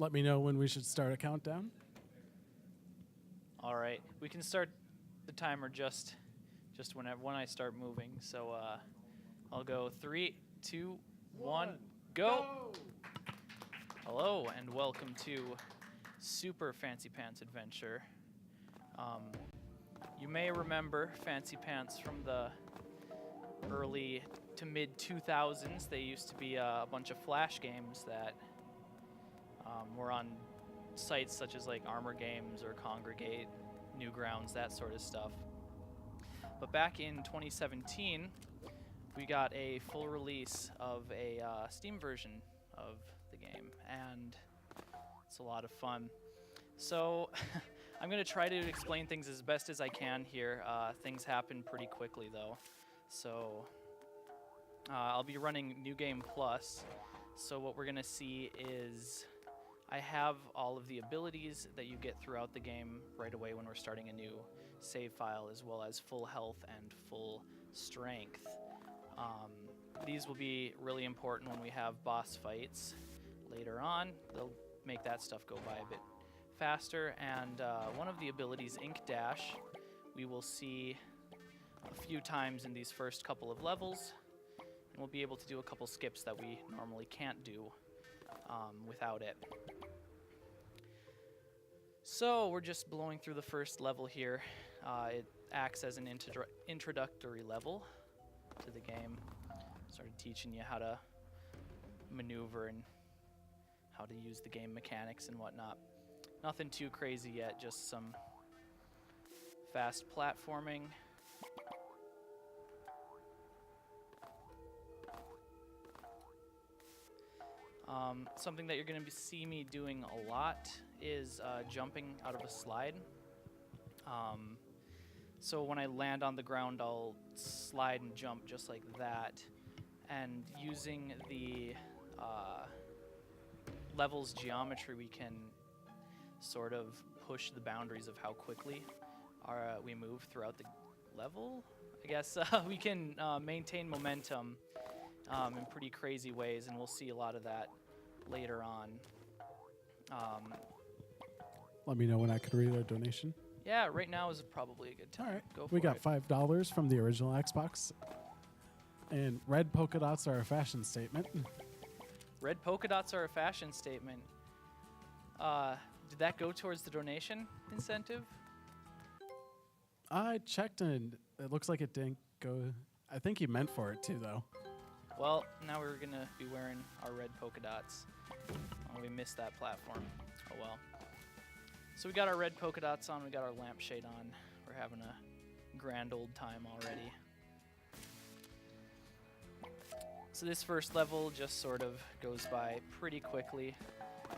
Let me know when we should start a countdown. All right, we can start the timer just when I start moving. So I'll go 3, 2, 1, go! Hello and welcome to Super Fancy Pants Adventure. You may remember Fancy Pants from the early to mid 2000s. They used to be a bunch of Flash games that were on sites such as like Armor Games or Congregate, Newgrounds, that sort of stuff. But back in 2017, we got a full release of a Steam version of the game, and it's a lot of fun. So I'm going to try to explain things as best as I can here. Things happen pretty quickly though. So I'll be running New Game Plus. So what we're going to see is I have all of the abilities that you get throughout the game right away when we're starting a new save file, as well as full health and full strength. These will be really important when we have boss fights later on. They'll make that stuff go by a bit faster. And one of the abilities, Ink Dash, we will see a few times in these first couple of levels, and we'll be able to do a couple skips that we normally can't do without it. So we're just blowing through the first level here. It acts as an introductory level to the game. Started teaching you how to maneuver and how to use the game mechanics and whatnot. Nothing too crazy yet, just some fast platforming. Something that you're going to see me doing a lot is jumping out of a slide. So when I land on the ground, I'll slide and jump just like that. And using the level's geometry, we can sort of push the boundaries of how quickly we move throughout the level. I guess we can maintain momentum in pretty crazy ways, and we'll see a lot of that later on. Let me know when I could read a donation. Yeah, right now is probably a good time. All right. Go for We got it. $5 from the original Xbox. And red polka dots are a fashion statement. Red polka dots are a fashion statement. Did that go towards the donation incentive? I checked and it looks like it didn't go. I think he meant for it too, though. Well, now we're going to be wearing our red polka dots. Oh, we missed that platform. Oh well. So we got our red polka dots on, we got our lampshade on. We're having a grand old time already. So this first level just sort of goes by pretty quickly.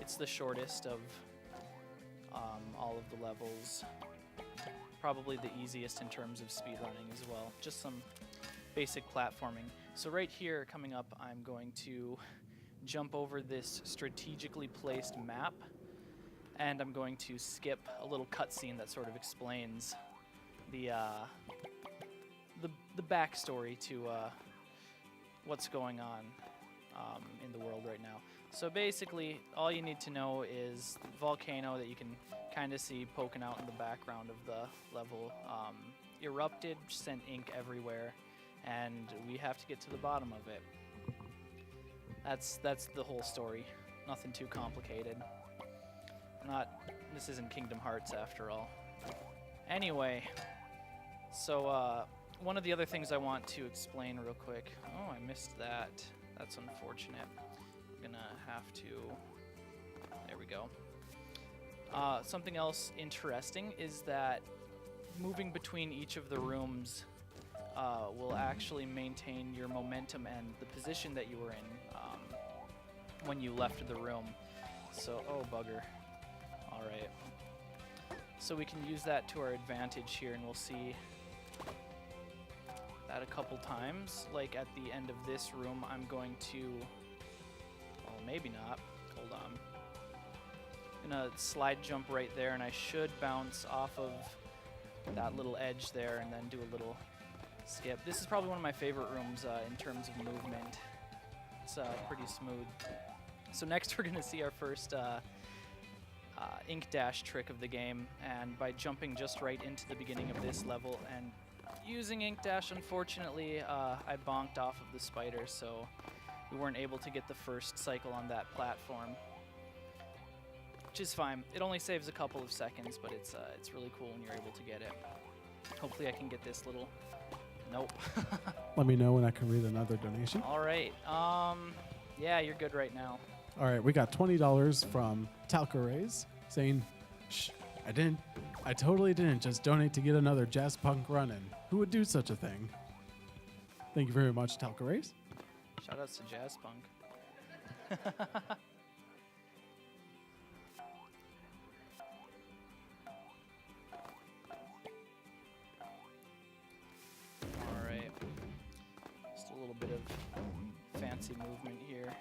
It's the shortest of all of the levels. Probably the easiest in terms of speedrunning as well. Just some basic platforming. So right here, coming up, I'm going to jump over this strategically placed map, and I'm going to skip a little cutscene that sort of explains the backstory to what's going on in the world right now. So basically, all you need to know is the volcano that you can kind of see poking out in the background of the level erupted, sent ink everywhere, and we have to get to the bottom of it. That's the whole story. Nothing too complicated. This isn't Kingdom Hearts after all. Anyway, so one of the other things I want to explain real quick. Oh, I missed that. That's unfortunate. I'm gonna have to. There we go. Something else interesting is that moving between each of the rooms will actually maintain your momentum and the position that you were in when you left the room. So, oh bugger. All right. So we can use that to our advantage here, and we'll see that a couple times. Like at the end of this room, I'm going to, well, maybe not. Hold on. I'm gonna slide jump right there, and I should bounce off of that little edge there and then do a little skip. This is probably one of my favorite rooms in terms of movement. It's pretty smooth. So next we're gonna see our first ink dash trick of the game, and by jumping just right into the beginning of this level and using ink dash, unfortunately, I bonked off of the spider, so we weren't able to get the first cycle on that platform, which is fine. It only saves a couple of seconds, but it's really cool when you're able to get it. Hopefully I can get this little... Nope. Let me know when I can read another donation. All right. Yeah, you're good right now. All right, we got $20 from Talcarays saying, "Shh, I totally didn't just donate to get another jazz punk running. Who would do such a thing?" Thank you very much, Talcarays. Shout outs to Jazz Punk. All right. Just a little bit of fancy movement here.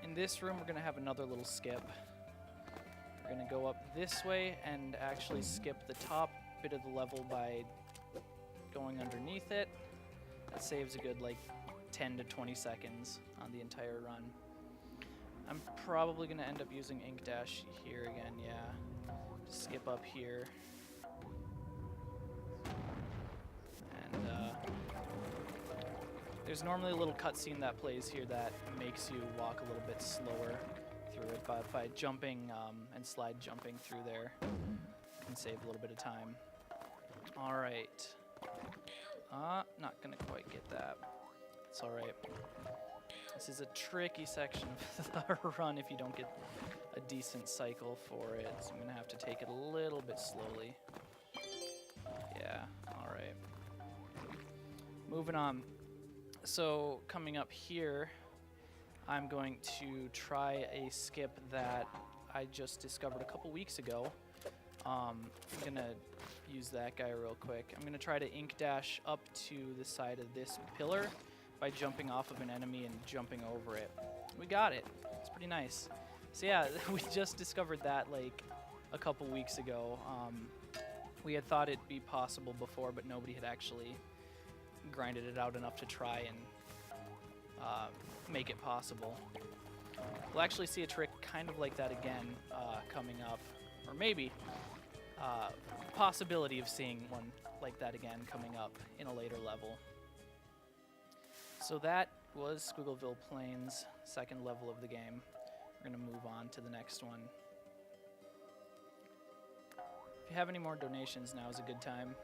In this room, we're going to have another little skip. We're going to go up this way and actually skip the top bit of the level by going underneath it. That saves a good, like, 10 to 20 seconds on the entire run. I'm probably going to end up using ink dash here again, yeah. Skip up here. And, there's normally a little cutscene that plays here that makes you walk a little bit slower through it, but by jumping and slide jumping through there, you can save a little bit of time. All right. Not gonna quite get that. It's all right. This is a tricky section of the run if you don't get a decent cycle for it, so I'm gonna have to take it a little bit slowly. Yeah, all right. Moving on. So coming up here, I'm going to try a skip that I just discovered a couple weeks ago. I'm gonna use that guy real quick. I'm gonna try to ink dash up to the side of this pillar by jumping off of an enemy and jumping over it. We got it. It's pretty nice. So yeah, we just discovered that like a couple weeks ago. We had thought it'd be possible before, but nobody had actually grinded it out enough to try and make it possible. We'll actually see a trick kind of like that again coming up, or maybe possibility of seeing one like that again coming up in a later level. So that was Squiggleville Plains, second level of the game. We're going to move on to the next one. If you have any more donations, now is a good time.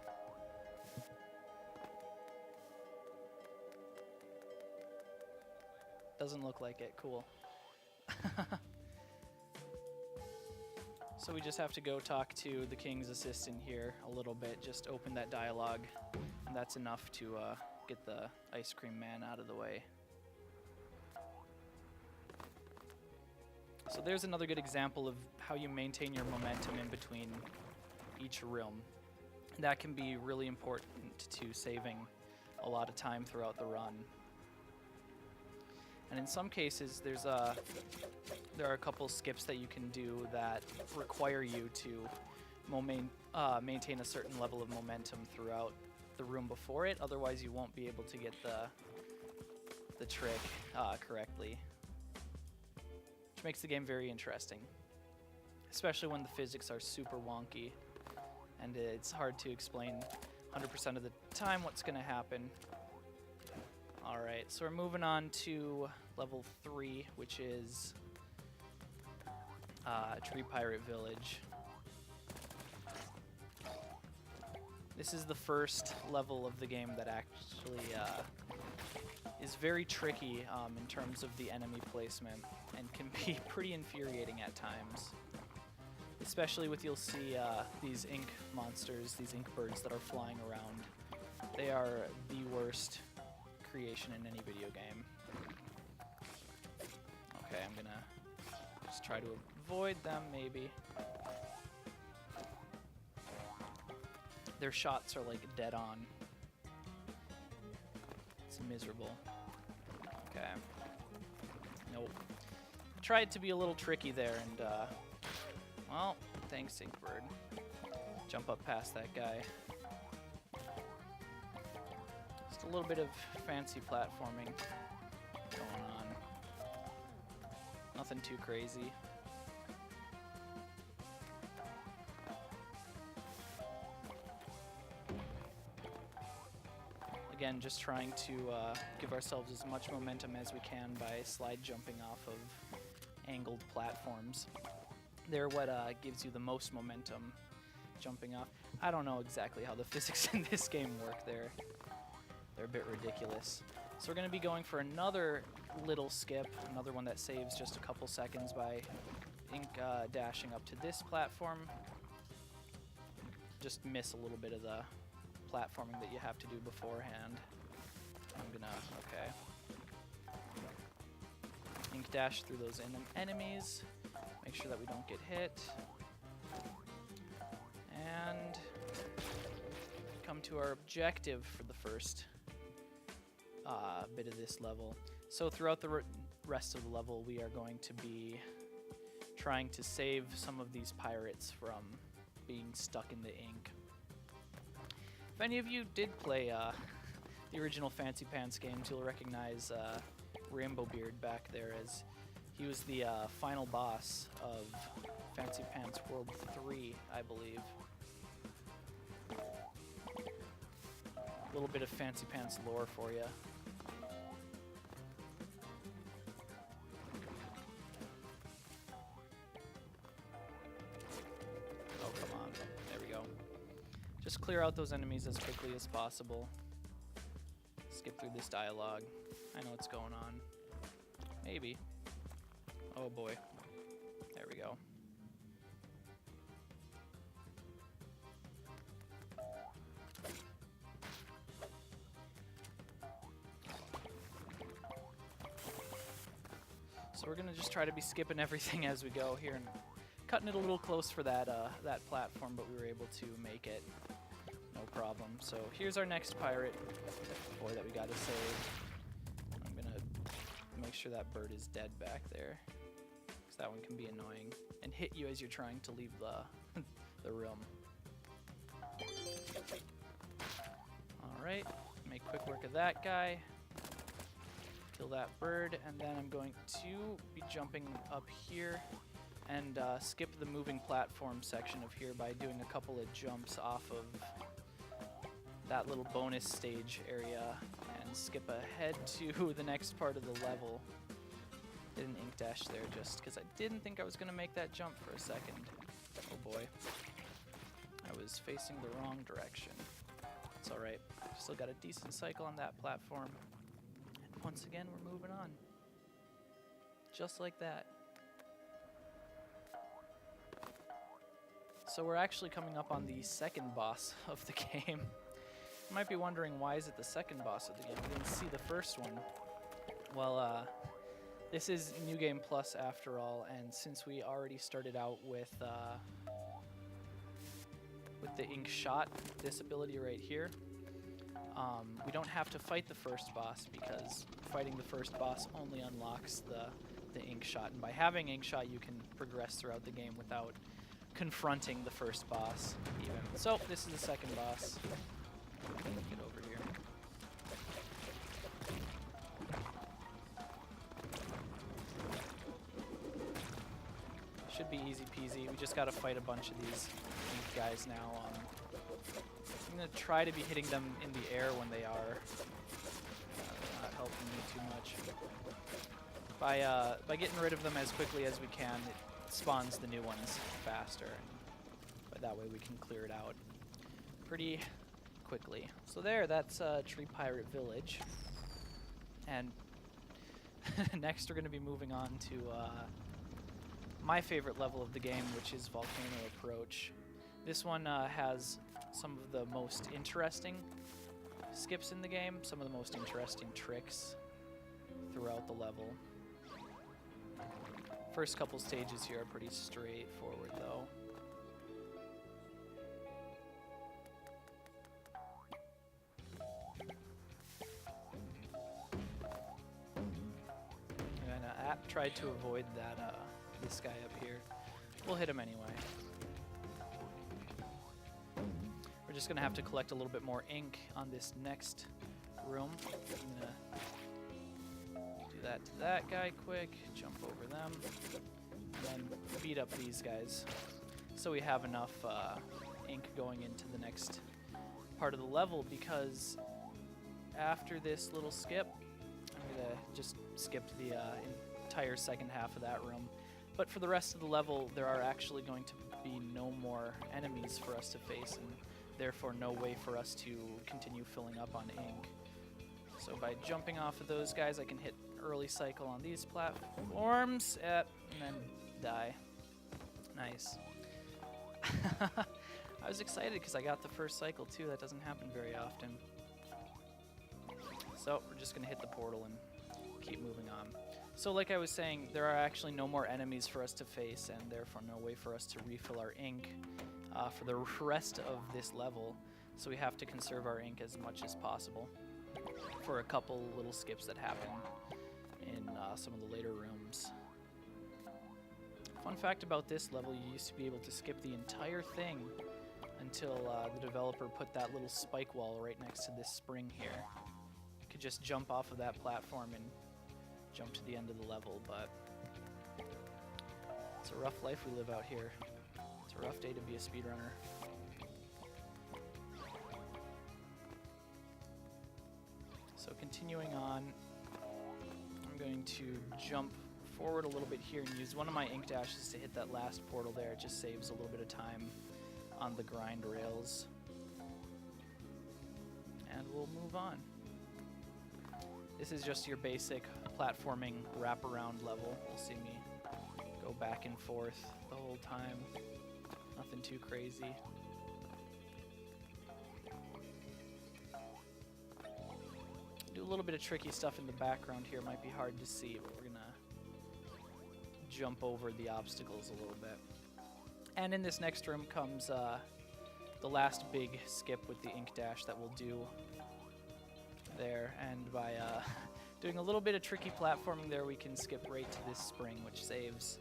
Doesn't look like it. Cool. So we just have to go talk to the king's assistant here a little bit, just open that dialogue, and that's enough to get the ice cream man out of the way. So there's another good example of how you maintain your momentum in between each realm. That can be really important to saving a lot of time throughout the run. And in some cases, there are a couple skips that you can do that require you to maintain a certain level of momentum throughout the room before it. Otherwise, you won't be able to get the trick correctly, which makes the game very interesting, especially when the physics are super wonky and it's hard to explain 100% of the time what's going to happen. All right, so we're moving on to level 3, which is Tree Pirate Village. This is the first level of the game that actually is very tricky in terms of the enemy placement and can be pretty infuriating at times. Especially with, you'll see these ink monsters, these ink birds that are flying around. They are the worst creation in any video game. Okay, I'm gonna just try to avoid them, maybe. Their shots are like dead on. It's miserable. Okay. Nope. Tried to be a little tricky there, and well, thanks, Inkbird. Jump up past that guy. Just a little bit of fancy platforming going on. Nothing too crazy. Again, just trying to give ourselves as much momentum as we can by slide jumping off of angled platforms. They're what gives you the most momentum jumping off. I don't know exactly how the physics in this game work. They're a bit ridiculous. So we're going to be going for another little skip, another one that saves just a couple seconds by dashing up to this platform. Just miss a little bit of the platforming that you have to do beforehand. I'm gonna, okay. Ink dash through those enemies. Make sure that we don't get hit. And come to our objective for the first bit of this level. So throughout the rest of the level, we are going to be trying to save some of these pirates from being stuck in the ink. If any of you did play the original Fancy Pants games, you'll recognize Rainbow Beard back there, as he was the final boss of Fancy Pants World 3, I believe. A little bit of Fancy Pants lore for you. Oh, come on. There we go. Just clear out those enemies as quickly as possible. Skip through this dialogue. I know what's going on. Maybe. Oh boy. There we go. So we're gonna just try to be skipping everything as we go here and cutting it a little close for that that platform, but we were able to make it. No problem. So here's our next pirate boy that we gotta save. I'm gonna make sure that bird is dead back there, because that one can be annoying and hit you as you're trying to leave the the room. Alright, make quick work of that guy. Kill that bird, and then I'm going to be jumping up here and skip the moving platform section of here by doing a couple of jumps off of that little bonus stage area and skip ahead to the next part of the level. Did an ink dash there just because I didn't think I was going to make that jump for a second. Oh boy. I was facing the wrong direction. It's alright. Still got a decent cycle on that platform. And once again, we're moving on. Just like that. So we're actually coming up on the second boss of the game. You might be wondering, why is it the second boss of the game? We didn't see the first one. Well, this is New Game Plus after all, and since we already started out with the ink shot, this ability right here, we don't have to fight the first boss, because fighting the first boss only unlocks the ink shot, and by having ink shot you can progress throughout the game without confronting the first boss even. So this is the second boss. Get over here. Should be easy peasy. We just gotta fight a bunch of these ink guys now. I'm gonna try to be hitting them in the air when they are. Not helping me too much. By getting rid of them as quickly as we can, it spawns the new ones faster. But that way we can clear it out pretty quickly. So that's Tree Pirate Village. And next we're gonna be moving on to my favorite level of the game, which is Volcano Approach. This one has some of the most interesting skips in the game, some of the most interesting tricks throughout the level. First couple stages here are pretty straightforward though. And I tried to avoid that this guy up here. We'll hit him anyway. We're just gonna have to collect a little bit more ink on this next room. I'm gonna do that to that guy quick, jump over them, and then beat up these guys. So we have enough ink going into the next part of the level, because after this little skip, I'm gonna just skip the entire second half of that room. But for the rest of the level, there are actually going to be no more enemies for us to face, and therefore no way for us to continue filling up on ink. So by jumping off of those guys, I can hit early cycle on these platforms, and then die. Nice. I was excited because I got the first cycle too. That doesn't happen very often. So we're just going to hit the portal and keep moving on. So like I was saying, there are actually no more enemies for us to face, and therefore no way for us to refill our ink for the rest of this level. So we have to conserve our ink as much as possible for a couple little skips that happen in some of the later rooms. Fun fact about this level, you used to be able to skip the entire thing until the developer put that little spike wall right next to this spring here. You could just jump off of that platform and jump to the end of the level, but it's a rough life we live out here. It's a rough day to be a speedrunner. So continuing on, I'm going to jump forward a little bit here and use one of my ink dashes to hit that last portal there. It just saves a little bit of time on the grind rails. And we'll move on. This is just your basic platforming wraparound level. You'll see me go back and forth the whole time. Nothing too crazy. Do a little bit of tricky stuff in the background here. Might be hard to see, but we're gonna jump over the obstacles a little bit. And in this next room comes the last big skip with the ink dash that we'll do there. And by doing a little bit of tricky platforming there, we can skip right to this spring, which saves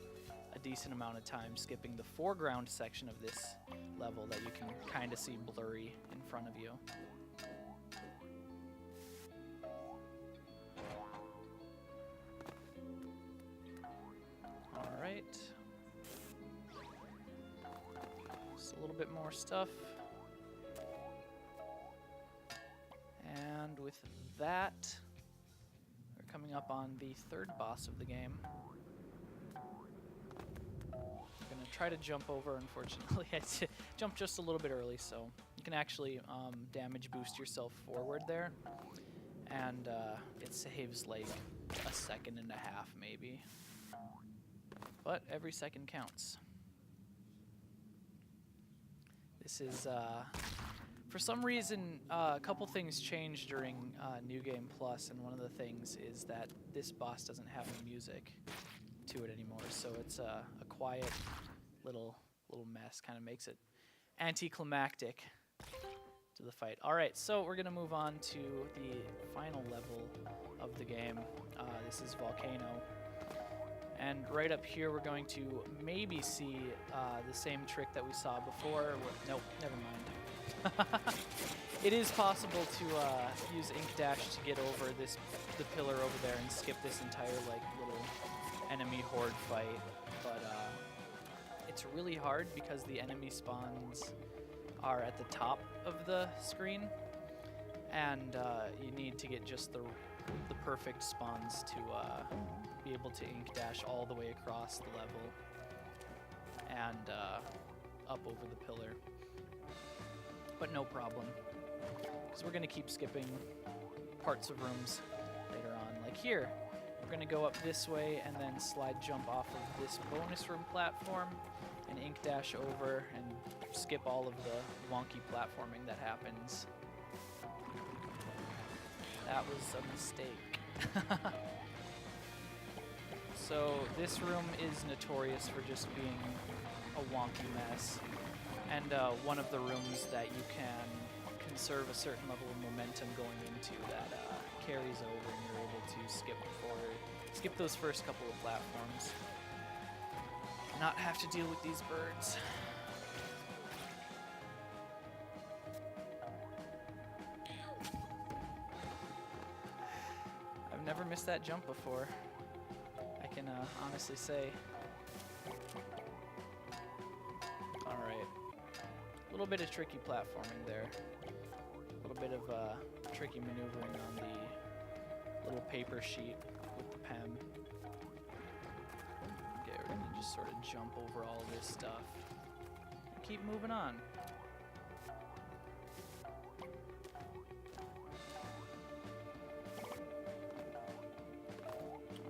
a decent amount of time skipping the foreground section of this level that you can kind of see blurry in front of you. Alright. Just a little bit more stuff. And with that, we're coming up on the third boss of the game. I'm gonna try to jump over. Unfortunately, I jumped just a little bit early, so you can actually damage boost yourself forward there, and it saves like a second and a half maybe, but every second counts. This is for some reason, a couple things changed during New Game Plus, and one of the things is that this boss doesn't have any music to it anymore, so it's a quiet little mess. Kind of makes it anticlimactic to the fight. All right, so we're gonna move on to the final level of the game. This is Volcano, and right up here we're going to maybe see the same trick that we saw before. Nope, never mind. It is possible to use ink dash to get over the pillar over there and skip this entire like little enemy horde fight, but it's really hard because the enemy spawns are at the top of the screen, and you need to get just the perfect spawns to be able to ink dash all the way across the level and up over the pillar. But no problem, because we're going to keep skipping parts of rooms later on. Like here, we're going to go up this way and then slide jump off of this bonus room platform and ink dash over and skip all of the wonky platforming that happens. That was a mistake. So this room is notorious for just being a wonky mess. And one of the rooms that you can conserve a certain level of momentum going into that carries over, and you're able to skip those first couple of platforms. Not have to deal with these birds. I've never missed that jump before. I can honestly say. All right. A little bit of tricky platforming there. A little bit of tricky maneuvering on the little paper sheet with the pen. Okay, we're gonna just sort of jump over all this stuff and keep moving on.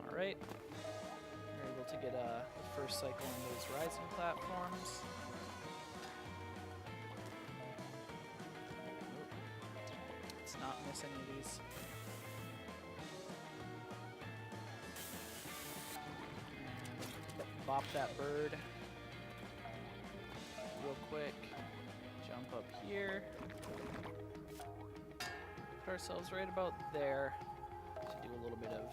All right, you're able to get the first cycle on those rising platforms. Let's not miss any of these. And bop that bird real quick. Jump up here. Put ourselves right about there to do a little bit of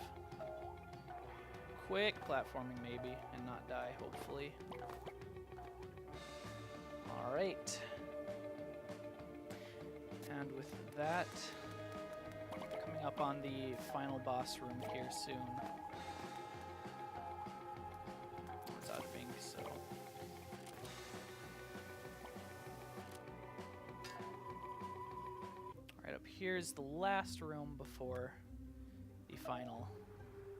quick platforming maybe and not die, hopefully. All right. And with that, coming up on the final boss room here soon. It's out of ink, so. Alright, up here's the last room before the final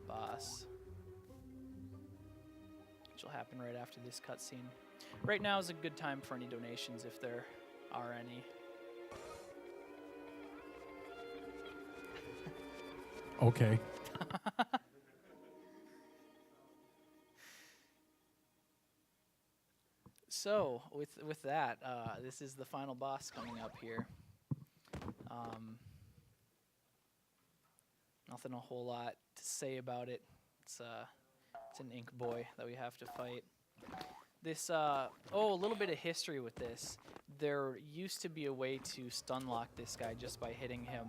boss, which will happen right after this cutscene. Right now is a good time for any donations if there are any. Okay. So with that, this is the final boss coming up here. Nothing a whole lot to say about it. It's an ink boy that we have to fight. This a little bit of history with this. There used to be a way to stun lock this guy just by hitting him,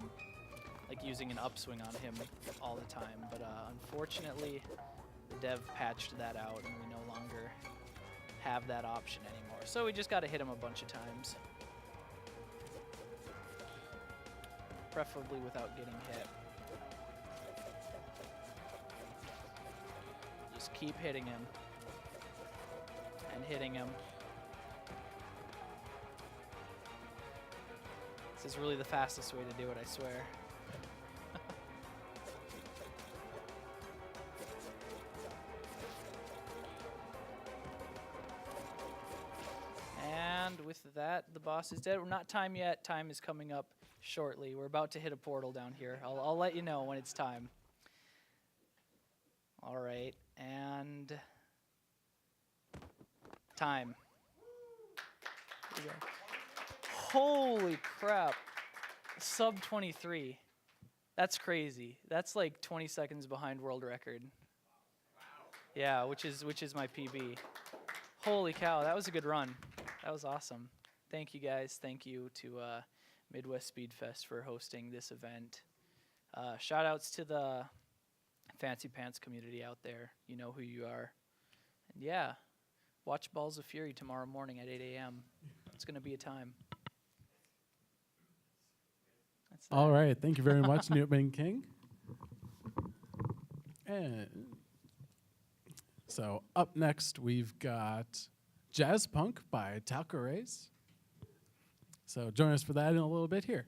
like using an upswing on him all the time, but unfortunately the dev patched that out and we no longer have that option anymore. So we just got to hit him a bunch of times, preferably without getting hit. Just keep hitting him and hitting him. This is really the fastest way to do it, I swear. And with that, the boss is dead. We're not time yet. Time is coming up shortly. We're about to hit a portal down here. I'll let you know when it's time. All right, and time. Here we go. Holy crap. Sub 23. That's crazy. That's like 20 seconds behind world record. Yeah, which is my PB. Holy cow, that was a good run. That was awesome. Thank you guys. Thank you to Midwest Speed Fest for hosting this event. Shout outs to the Fancy Pants community out there. You know who you are. And yeah, watch Balls of Fury tomorrow morning at 8 a.m. It's going to be a time. That's that. All right. Thank you very much, NewtManKing. And so up next, we've got Jazz Punk by Talco Rays. So join us for that in a little bit here.